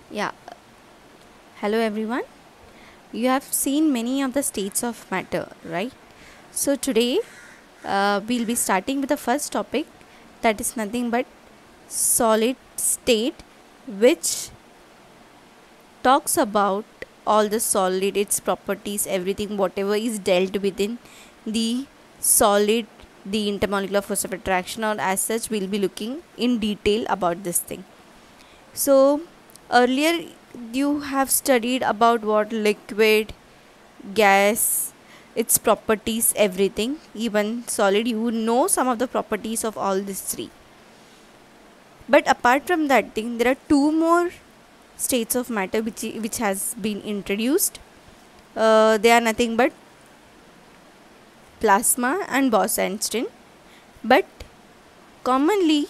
Yeah, hello everyone. You have seen many of the states of matter, right? So today we'll be starting with the first topic, that is nothing but solid state, which talks about all the solid, its properties, everything, whatever is dealt within the solid, the intermolecular force of attraction, or as such, we'll be looking in detail about this thing. So earlier you have studied about what liquid, gas, its properties, everything, even solid. You know some of the properties of all these three. But apart from that thing, there are two more states of matter which has been introduced. They are nothing but plasma and Bose-Einstein. But commonly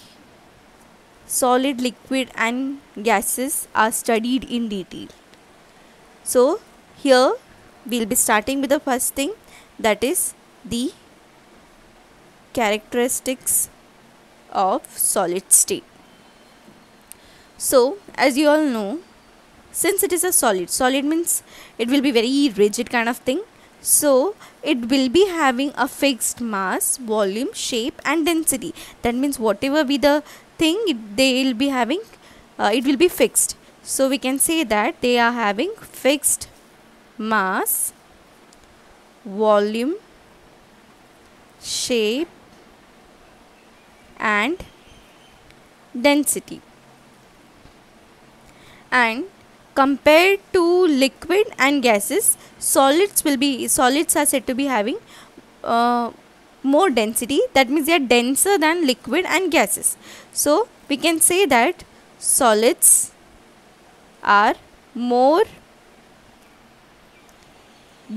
solid, liquid and gases are studied in detail. So here we'll be starting with the first thing, that is the characteristics of solid state. So as you all know, since it is a solid means it will be very rigid kind of thing. So it will be having a fixed mass, volume, shape and density. That means whatever be the thing, they will be having, it will be fixed. So we can say that they are having fixed mass, volume, shape and density. And compared to liquid and gases, solids are said to be having more density. That means they are denser than liquid and gases. So we can say that solids are more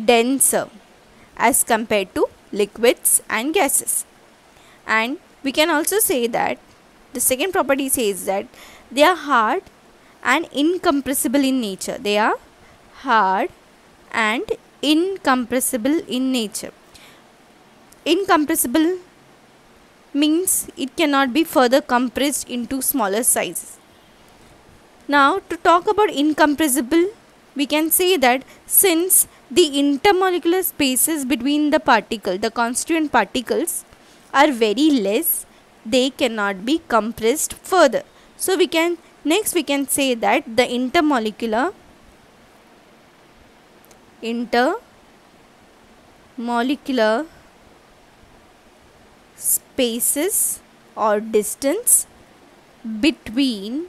denser as compared to liquids and gases. And we can also say that the second property says that they are hard and incompressible in nature. They are hard and incompressible in nature. Incompressible means it cannot be further compressed into smaller sizes. Now to talk about incompressible, we can say that since the intermolecular spaces between the constituent particles are very less, they cannot be compressed further. So we can say that the intermolecular spaces or distance between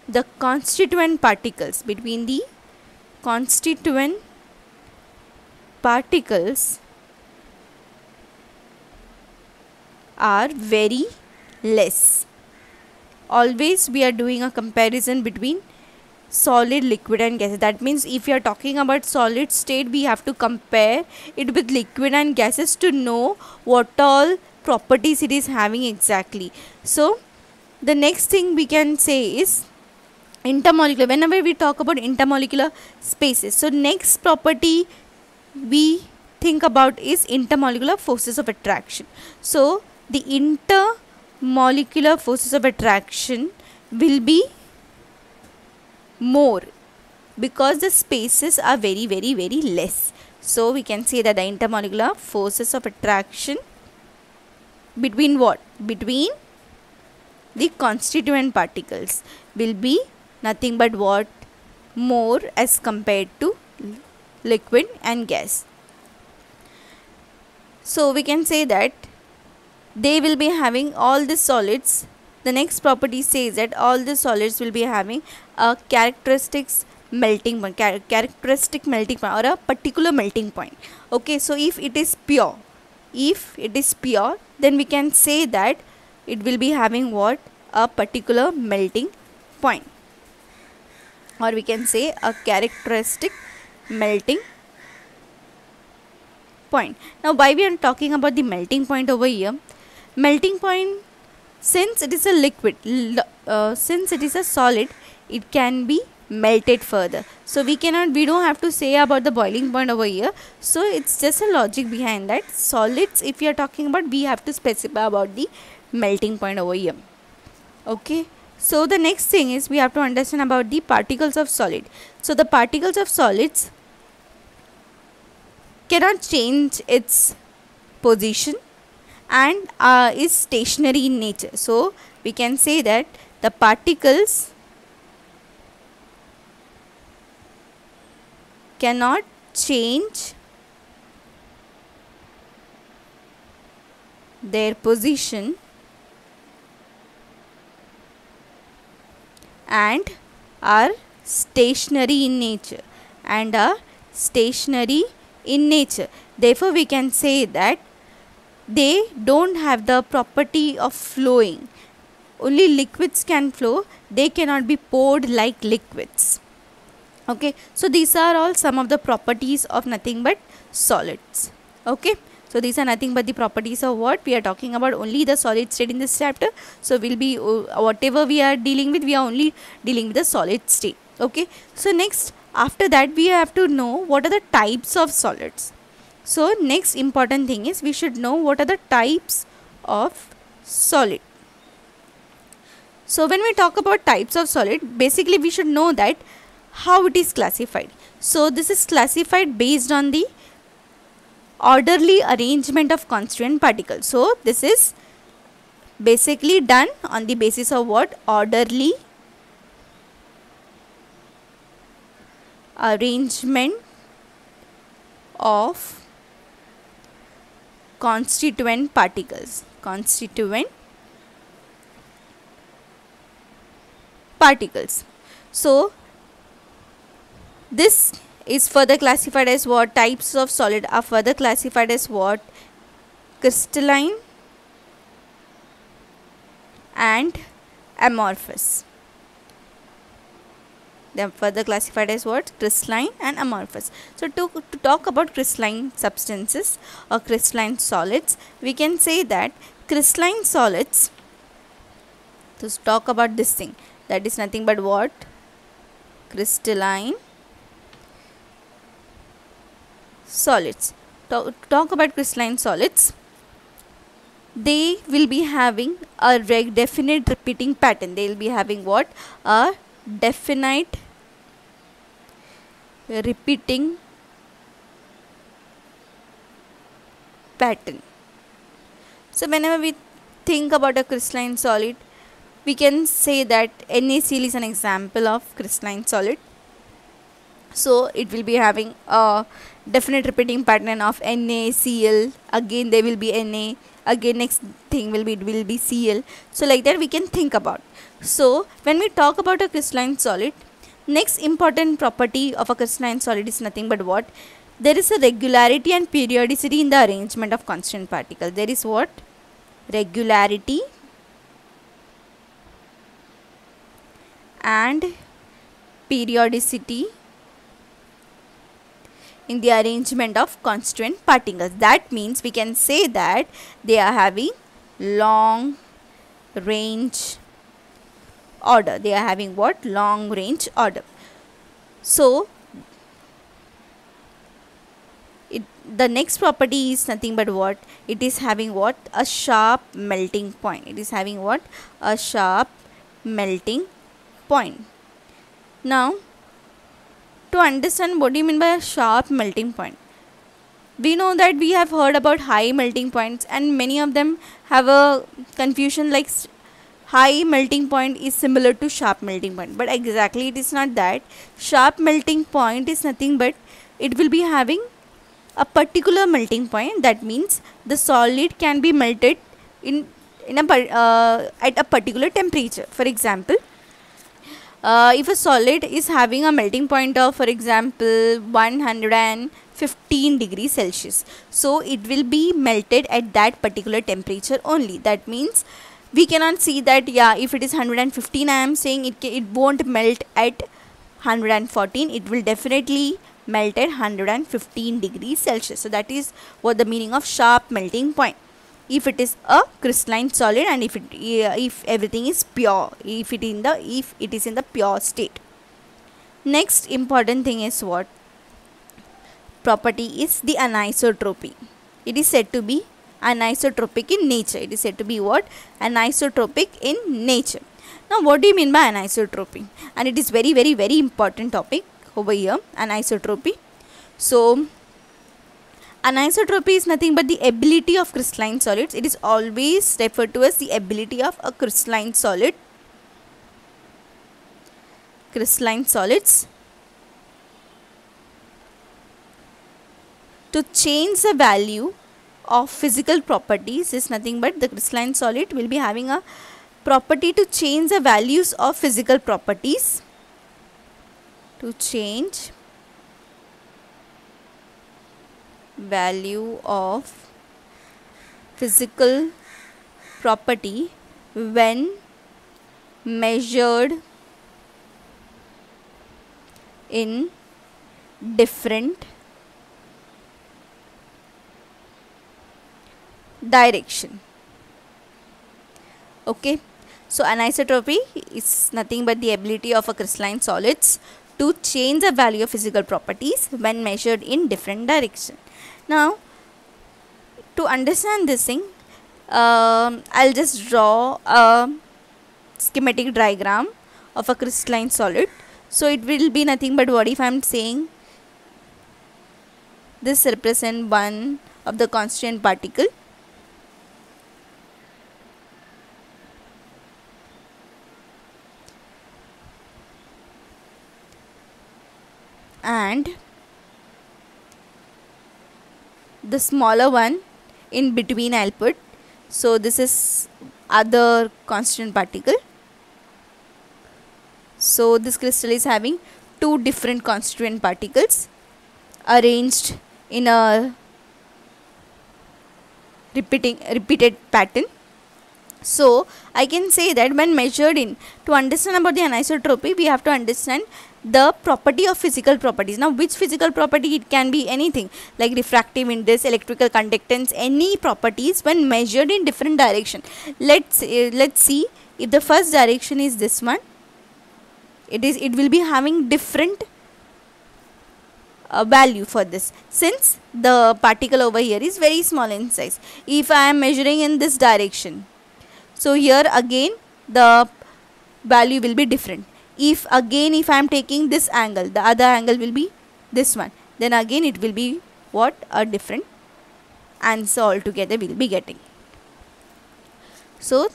the constituent particles are very less. Always we are doing a comparison between solid, liquid and gases. That means if you are talking about solid state, we have to compare it with liquid and gases to know what all properties it is having exactly. So the next thing we can say is intermolecular. Whenever we talk about intermolecular spaces, so next property we think about is intermolecular forces of attraction. So the intermolecular forces of attraction will be more because the spaces are very less. So we can say that the intermolecular forces of attraction between what? Between the constituent particles will be nothing but what? More as compared to liquid and gas. So we can say that they will be having all the solids. The next property says that all the solids will be having a characteristic melting point or a particular melting point. Okay, so if it is pure, then we can say that it will be having what? A particular melting point, or we can say a characteristic melting point. Now why we are talking about the melting point over here? Melting point, since it is a liquid, since it is a solid, it can be melted further. So we don't have to say about the boiling point over here. So it's just a logic behind that. Solids, if you are talking about, we have to specify about the melting point over here. Okay, So the next thing is we have to understand about the particles of solid. So the particles of solids cannot change its position and is stationary in nature. So we can say that the particles cannot change their position and are stationary in nature Therefore we can say that they don't have the property of flowing. Only liquids can flow, they cannot be poured like liquids. Okay, so these are all some of the properties of nothing but solids. Okay, so these are nothing but the properties of what we are talking about, only the solid state in this chapter. So we'll be whatever we are dealing with, we are only dealing with the solid state. Okay, so next after that we have to know what are the types of solids. So next important thing is we should know what are the types of solid. So when we talk about types of solid, basically we should know that how it is classified. So this is classified based on the orderly arrangement of constituent particles. So this is basically done on the basis of what? Orderly arrangement of constituent particles. So this is further classified as what? Types of solid are further classified as what? Crystalline and amorphous. They are further classified as what? Crystalline and amorphous. So to talk about crystalline substances or crystalline solids, we can say that crystalline solids, to talk about this thing, that is nothing but what? Crystalline solids. Talk about crystalline solids, they will be having a definite repeating pattern. They will be having what? A definite repeating pattern. So whenever we think about a crystalline solid, we can say that NaCl is an example of crystalline solid. So it will be having a definite repeating pattern of NaCl, again there will be Na, again next thing will be Cl. So like that we can think about. So when we talk about a crystalline solid, next important property of a crystalline solid is nothing but what? There is a regularity and periodicity in the arrangement of constant particles. There is what? Regularity and periodicity in the arrangement of constituent particles. That means we can say that they are having long range order. They are having what? Long range order. So the next property is nothing but what? It is having what? A sharp melting point. It is having what? A sharp melting point. Now to understand what do you mean by a sharp melting point, we know that we have heard about high melting points and many of them have a confusion like high melting point is similar to sharp melting point, but exactly it is not that. Sharp melting point is nothing but it will be having a particular melting point. That means the solid can be melted at a particular temperature. For example, if a solid is having a melting point of, for example, 115 degrees Celsius, so it will be melted at that particular temperature only. That means we cannot see that, yeah, if it is 115, I am saying it won't melt at 114. It will definitely melt at 115 degrees Celsius. So that is what the meaning of sharp melting point. If it is a crystalline solid and if everything is pure, if it is in the pure state. Next important thing is what? Property is the anisotropy. It is said to be anisotropic in nature. It is said to be what? Anisotropic in nature. Now what do you mean by anisotropy? And it is very very very important topic over here, anisotropy. So anisotropy is nothing but the ability of crystalline solids. It is always referred to as the ability of a crystalline solids to change the value of physical properties. Is nothing but the crystalline solid will be having a property to change the values of physical properties, to change value of physical property when measured in different direction. Okay, so anisotropy is nothing but the ability of a crystalline solids to change the value of physical properties when measured in different direction. Now to understand this thing, I'll just draw a schematic diagram of a crystalline solid. So it will be nothing but what if I'm saying this represent one of the constituent particle, and the smaller one in between I'll put. So this is other constituent particle. So this crystal is having two different constituent particles arranged in a repeated pattern. So I can say that when measured in, to understand about the anisotropy, we have to understand the property of physical properties. Now which physical property? It can be anything like refractive index, electrical conductance, any properties when measured in different direction. Let's see if the first direction is this one, it will be having different value for this, since the particle over here is very small in size. If I am measuring in this direction, so here again the value will be different. If I am taking this angle, the other angle will be this one, then again it will be what, a different answer altogether we will be getting. So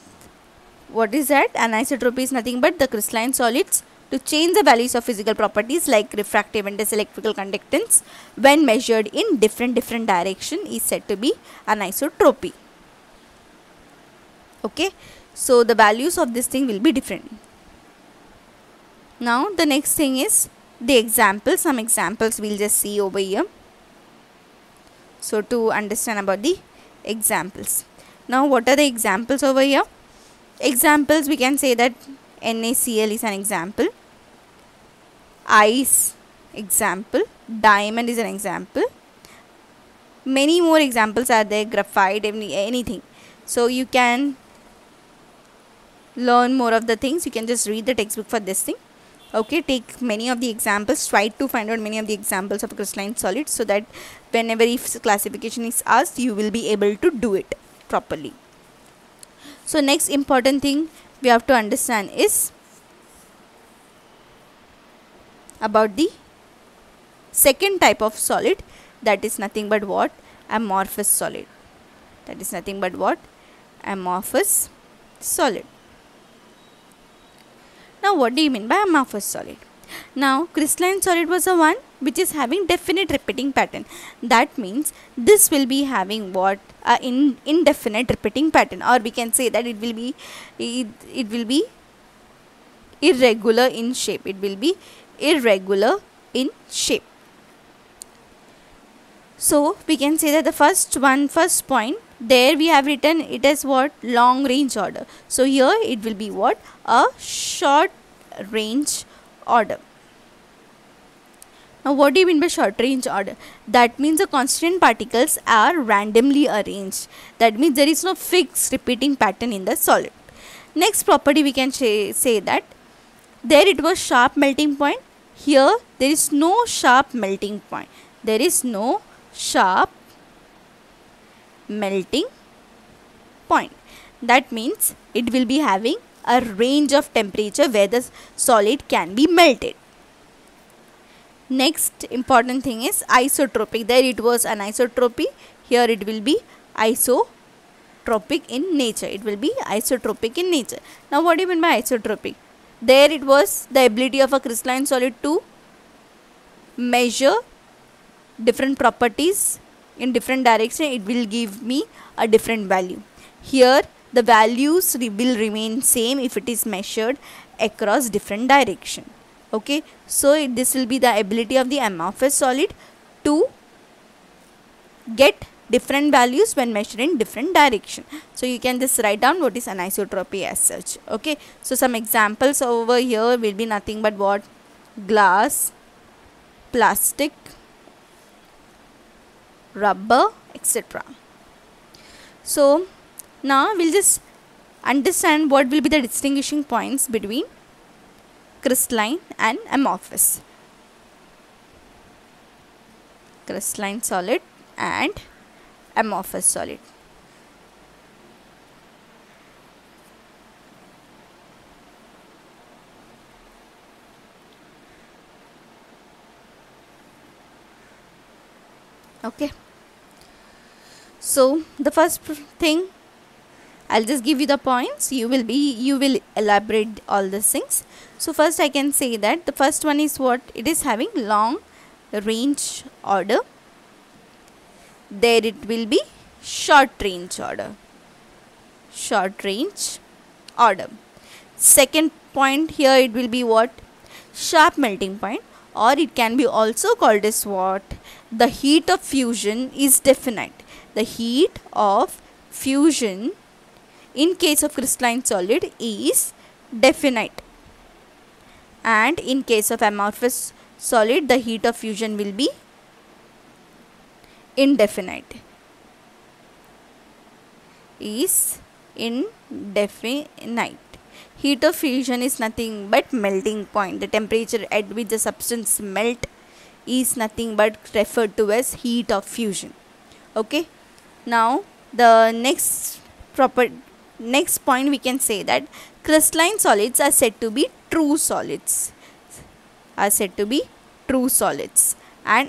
what is that? Anisotropy is nothing but the crystalline solids to change the values of physical properties like refractive index, electrical conductance when measured in different direction is said to be anisotropy. Okay, so the values of this thing will be different. Now the next thing is the examples. Some examples we'll just see over here. So to understand about the examples. Now what are the examples over here? Examples, we can say that NaCl is an example, ice example, diamond is an example, many more examples are there, graphite, anything. So you can learn more of the things, you can just read the textbook for this thing. Okay, take many of the examples, try to find out many of the examples of crystalline solids, so that whenever if classification is asked, you will be able to do it properly. So next important thing we have to understand is about the second type of solid, that is nothing but what, amorphous solid. That is nothing but what, amorphous solid. Now what do you mean by amorphous solid? Now crystalline solid was the one which is having definite repeating pattern. That means this will be having what, indefinite repeating pattern, or we can say that it will be irregular in shape. It will be irregular in shape. So we can say that the first point there we have written it as what, long range order. So here it will be what, a short range order. Now what do you mean by short range order? That means the constituent particles are randomly arranged. That means there is no fixed repeating pattern in the solid. Next property we can say that there it was sharp melting point. Here there is no sharp melting point. There is no sharp melting point. That means it will be having a range of temperature where the solid can be melted. Next important thing is isotropic. There it was anisotropy. Here it will be isotropic in nature. It will be isotropic in nature. Now what do you mean by isotropic? There it was the ability of a crystalline solid to measure different properties in different direction. It will give me a different value. Here the values will remain same if it is measured across different direction. Okay, so this will be the ability of the amorphous solid to get different values when measured in different direction. So you can just write down what is anisotropy as such. Okay, so some examples over here will be nothing but what? Glass, plastic, rubber, etc. So now we'll just understand what will be the distinguishing points between crystalline and amorphous. Crystalline solid and amorphous solid. Okay, so the first thing, I'll just give you the points. You will elaborate all these things. So first I can say that the first one is what? It is having long range order. There it will be short range order. Short range order. Second point here, it will be what? Sharp melting point, or it can be also called as what? The heat of fusion is definite. The heat of fusion in case of crystalline solid is definite, and in case of amorphous solid the heat of fusion will be indefinite. Is indefinite. Heat of fusion is nothing but melting point. The temperature at which the substance melt is nothing but referred to as heat of fusion. Okay, now the next point we can say that crystalline solids are said to be true solids. And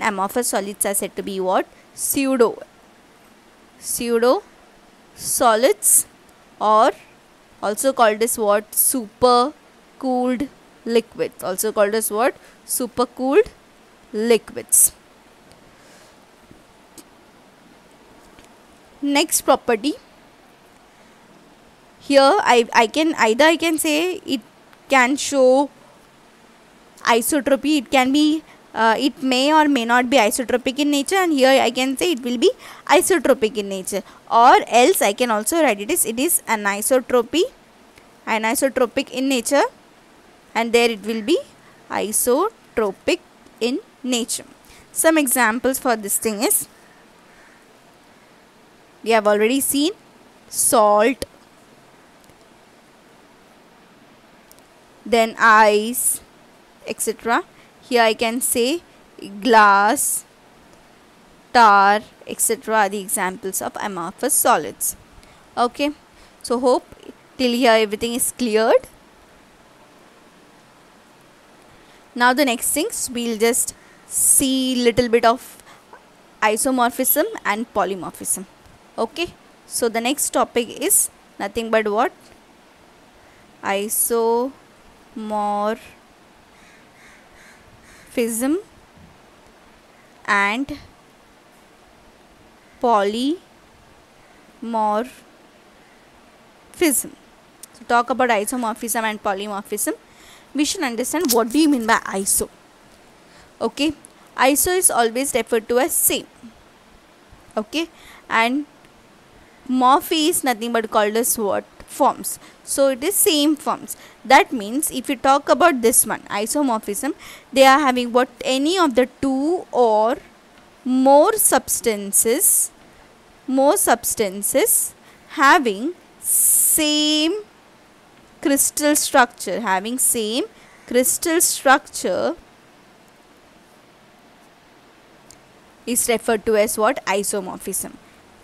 amorphous solids are said to be what? Pseudo solids, or also called as what? Super cooled liquids. Also called as what? Super cooled liquids. Next property. Here I can say it can show isotropy. It can be it may or may not be isotropic in nature, and here I can say it will be isotropic in nature, or else I can also write it is anisotropic in nature, and there it will be isotropic in nature. Some examples for this thing is, we have already seen salt, then ice, etc. Here I can say glass, tar, etc. are the examples of amorphous solids. Okay, so hope till here everything is cleared. Now the next things, we'll just see little bit of isomorphism and polymorphism. Okay, so the next topic is nothing but what? Isomorphism and polymorphism. So talk about isomorphism and polymorphism. We should understand what do you mean by iso. Okay, iso is always referred to as same. Okay, and morphe is nothing but called as what? Forms. So it is same forms. That means if you talk about this one, isomorphism, they are having what? Any of the two or more substances having same crystal structure, is referred to as what? Isomorphism.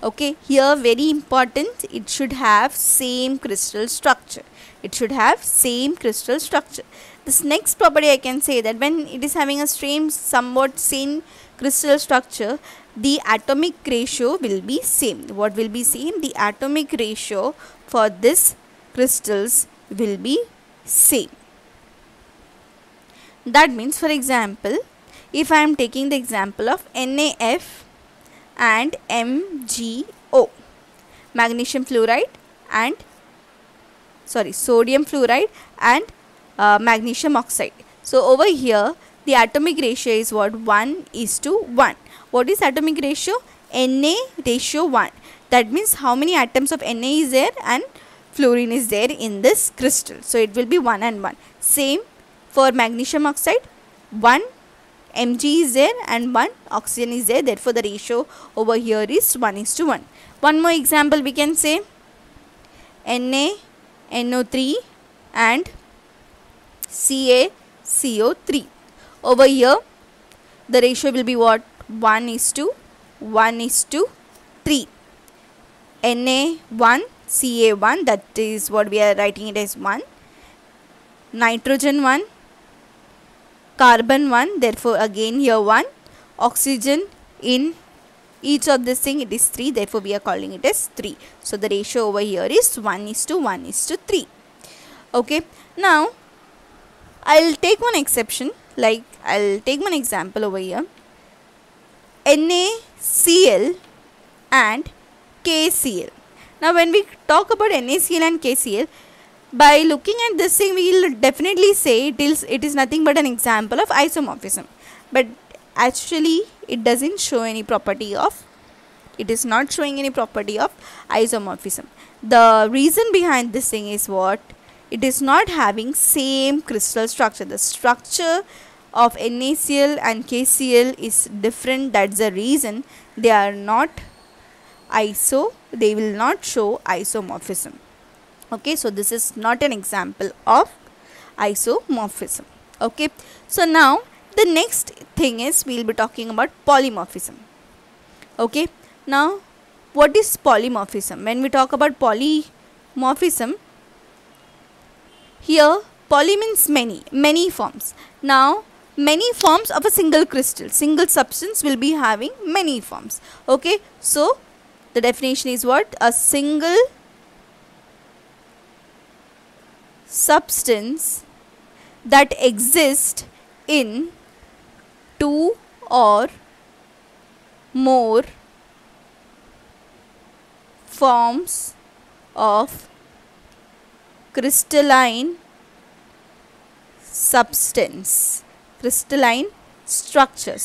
Okay, here very important, it should have same crystal structure. It should have same crystal structure. This next property I can say that when it is having a somewhat same crystal structure, the atomic ratio will be same. What will be same? The atomic ratio for this crystals will be same. That means, for example, if I am taking the example of NaF and MgO, magnesium fluoride and sodium fluoride and magnesium oxide. So over here the atomic ratio is what? 1:1. What is atomic ratio? Na ratio 1. That means how many atoms of Na is there and fluorine is there in this crystal. So it will be 1 and 1. Same for magnesium oxide, 1 Mg is there and 1 oxygen is there. Therefore the ratio over here is 1:1. One more example we can say NaNO3 and CaCO3. Over here the ratio will be what? 1:1:3. Na1 Ca1, that is what we are writing it as 1, nitrogen 1, carbon 1, therefore again here 1, oxygen in each of this thing it is 3, therefore we are calling it as 3. So the ratio over here is 1:1:3. Okay, now I'll take one exception, like I'll take one example over here, NaCl and KCl. Now when we talk about NaCl and KCl, by looking at this thing we will definitely say it is nothing but an example of isomorphism, but actually it doesn't show any property of, it is not showing any property of isomorphism. The reason behind this thing is what? It is not having same crystal structure. The structure of NaCl and KCl is different. That's the reason they are not they will not show isomorphism. Okay, so this is not an example of isomorphism. Okay, so now the next thing is we'll be talking about polymorphism. Okay, now what is polymorphism? When we talk about polymorphism, here poly means many forms. Now many forms of a single crystal, single substance will be having many forms. Okay, so the definition is what? A single substance that exists in two or more forms of crystalline substance, crystalline structure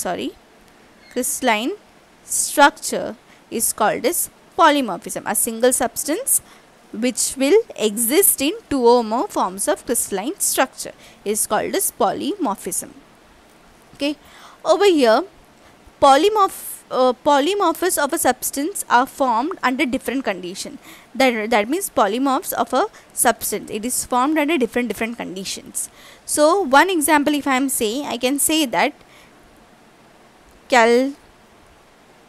is called as polymorphism. A single substance which will exist in two or more forms of crystalline structure is called as polymorphism. Okay, over here polymorphs of a substance are formed under different conditions. That means polymorphs of a substance, it is formed under different conditions. So one example if I am saying, I can say that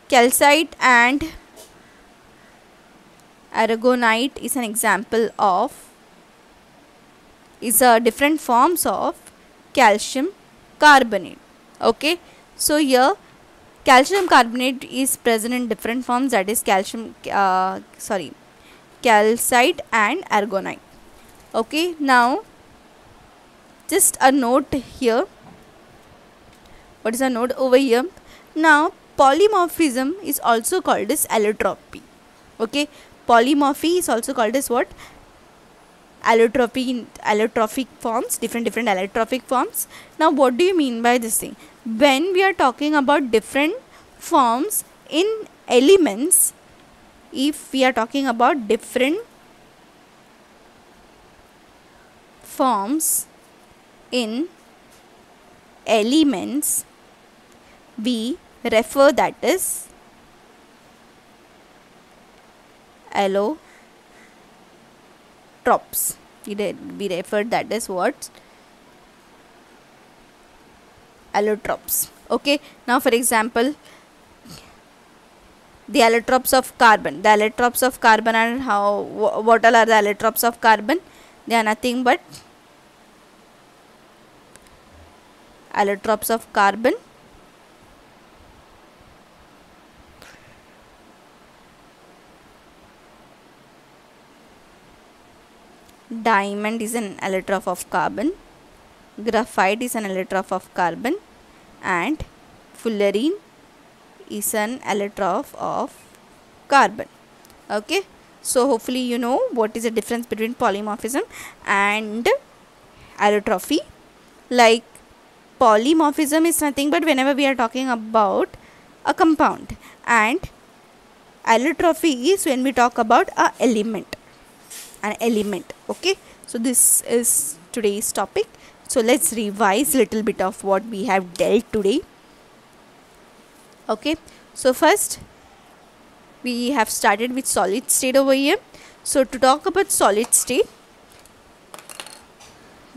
calcite and aragonite is an example of, is a different forms of calcium carbonate. Okay, so here calcium carbonate is present in different forms, that is calcite and aragonite. Okay, now just a note here. What is a note over here? Now polymorphism is also called as allotropy. Okay, polymorphy is also called as what? Allotrophic forms, different allotrophic forms. Now what do you mean by this thing? When we are talking about different forms in elements, if we are talking about different forms in elements, we refer that as allotropes. We refer that as what? Allotropes. Okay, now for example the allotropes of carbon. The allotropes of carbon are how, what all are the allotropes of carbon? They are nothing but allotropes of carbon. Diamond is an allotrope of carbon. Graphite is an allotrope of carbon, and fullerene is an allotrope of carbon. Okay, so hopefully you know what is the difference between polymorphism and allotropy. Like, polymorphism is nothing but whenever we are talking about a compound, and allotropy is when we talk about an element. Okay, so this is today's topic. So let's revise little bit of what we have dealt today. Okay, so first we have started with solid state over here. So to talk about solid state,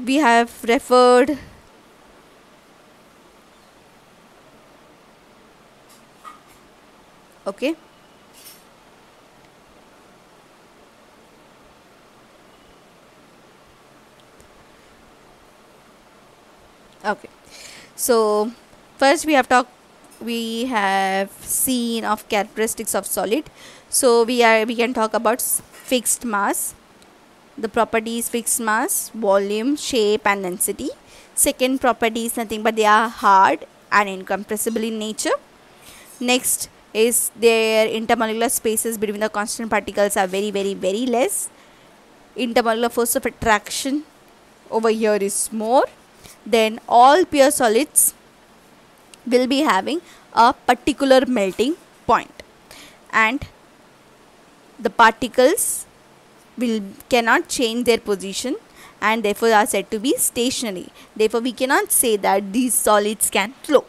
we have referred okay, so first we have seen of characteristics of solid. So we can talk about fixed mass. The property is fixed mass, volume, shape and density. Second property is nothing but they are hard and incompressible in nature. Next is their intermolecular spaces between the constant particles are very less. Intermolecular force of attraction over here is more. Then all pure solids will be having a particular melting point, and the particles cannot change their position and therefore are said to be stationary. Therefore we cannot say that these solids can flow.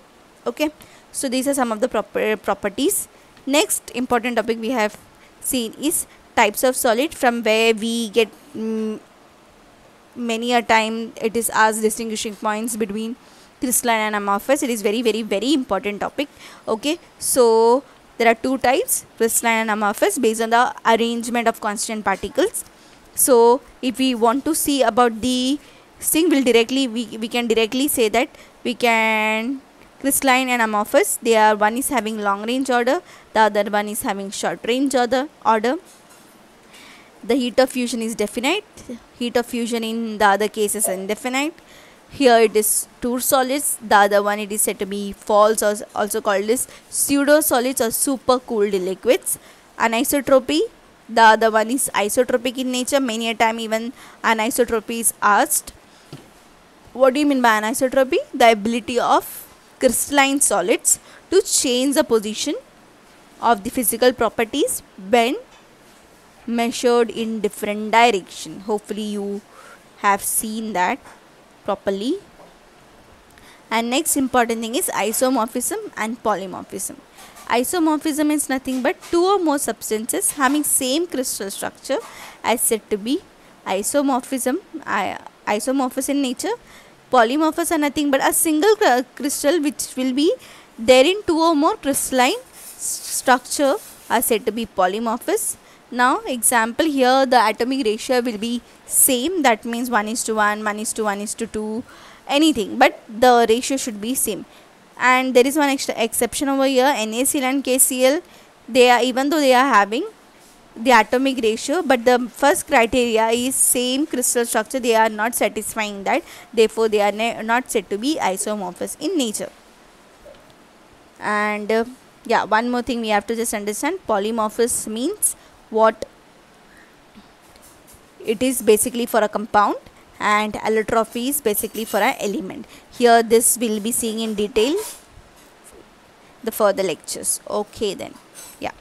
Okay, so these are some of the properties. Next important topic we have seen is types of solid, from where we get many a time it is asked distinguishing points between crystalline and amorphous. It is very important topic. Okay, so there are two types, crystalline and amorphous, based on the arrangement of constant particles. So if we want to see about the thing, we can directly say that we can crystalline and amorphous, they are, one is having long range order, the other one is having short range order. The heat of fusion is definite. Heat of fusion in the other case is indefinite. Here it is two solids. The other one it is said to be false, or also called as pseudo solids or super cooled liquids. Anisotropy, the other one is isotropic in nature. Many a time even anisotropy is asked. What do you mean by anisotropy? The ability of crystalline solids to change the position of the physical properties when measured in different direction. Hopefully you have seen that properly. And next important thing is isomorphism and polymorphism. Isomorphism is nothing but two or more substances having same crystal structure as said to be isomorphism, isomorphous in nature. Polymorphous are nothing but a single crystal which will be there in two or more crystalline structure are said to be polymorphous. Now example, here the atomic ratio will be same, that means 1:1, 1:1:2, anything, but the ratio should be same. And there is one extra exception over here, NaCl and KCl, they are, even though they are having the atomic ratio, but the first criteria is same crystal structure, they are not satisfying that, therefore they are not said to be isomorphous in nature. And yeah, one more thing we have to just understand, polymorphous means what? It is basically for a compound, and allotropy is basically for an element. Here this will be seeing in detail the further lectures. Okay then, yeah.